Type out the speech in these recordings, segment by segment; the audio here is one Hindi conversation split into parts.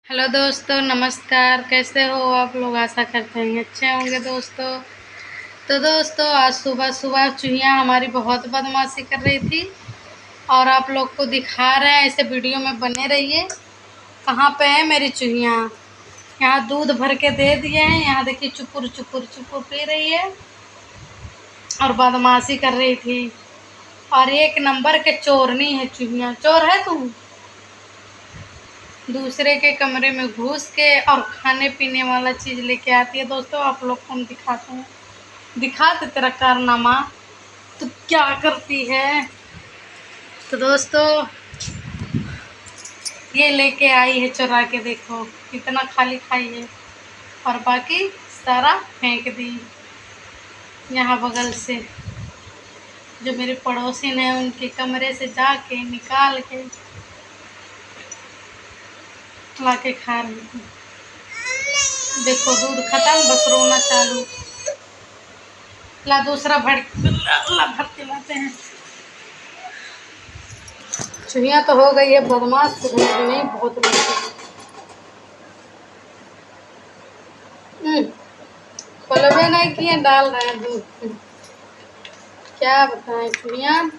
हेलो दोस्तों, नमस्कार। कैसे हो आप लोग? आशा करते हैं अच्छे होंगे दोस्तों। तो दोस्तों, आज सुबह सुबह चूहियाँ हमारी बहुत बदमाशी कर रही थी और आप लोग को दिखा रहे हैं। ऐसे वीडियो में बने रहिए। कहाँ पे है मेरी चूहियाँ? यहाँ दूध भर के दे दिए हैं। यहाँ देखिए, चुपुर चुपुर चुपुर पी रही है और बदमाशी कर रही थी। और एक नंबर के चोरनी है चूहियाँ। चोर है तुम। दूसरे के कमरे में घुस के और खाने पीने वाला चीज़ लेके आती है। दोस्तों, आप लोग को हम दिखाते हैं। दिखाते तेरा कारनामा। तो क्या करती है? तो दोस्तों, ये लेके आई है चुरा के। देखो कितना खाली खाई है और बाकी सारा फेंक दी। यहाँ बगल से जो मेरे पड़ोसी ने उनके कमरे से जाके निकाल के ला के खा रही थी। देखो दूध खत्म, बस रोना चालू। ला दूसरा भर के लाते हैं। चुहिया तो हो गई है बदमाश, सुधर भी नहीं, बहुत बड़ी। खोलबे नहीं किए, डाल रहे हैं दूध। क्या बताएं चुहिया।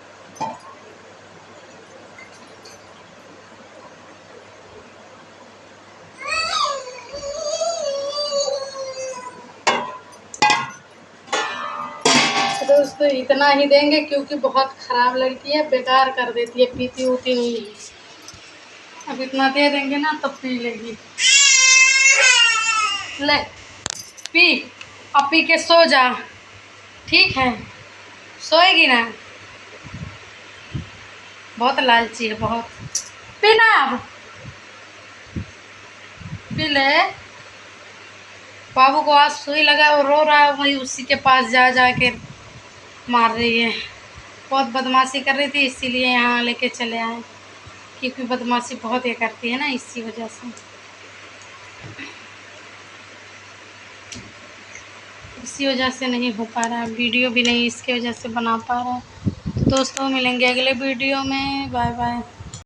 तो दोस्तों, इतना ही देंगे क्योंकि बहुत खराब लड़की है, बेकार कर देती है, पीती उती नहीं है। अब इतना दे देंगे ना तब पी लेगी। ले पी। अब पी के सो जा, ठीक है? सोएगी ना? बहुत लालची है, बहुत। पीना अब, पी ले। बाबू को आज सुई लगा, वो रो रहा है, वही उसी के पास जा जा के मार रही है। बहुत बदमाशी कर रही थी, इसीलिए यहाँ लेके चले आए। क्योंकि बदमाशी बहुत ये करती है ना, इसी वजह से। इसी वजह से नहीं हो पा रहा है वीडियो भी, नहीं इसके वजह से बना पा रहा है। तो दोस्तों, मिलेंगे अगले वीडियो में। Bye bye.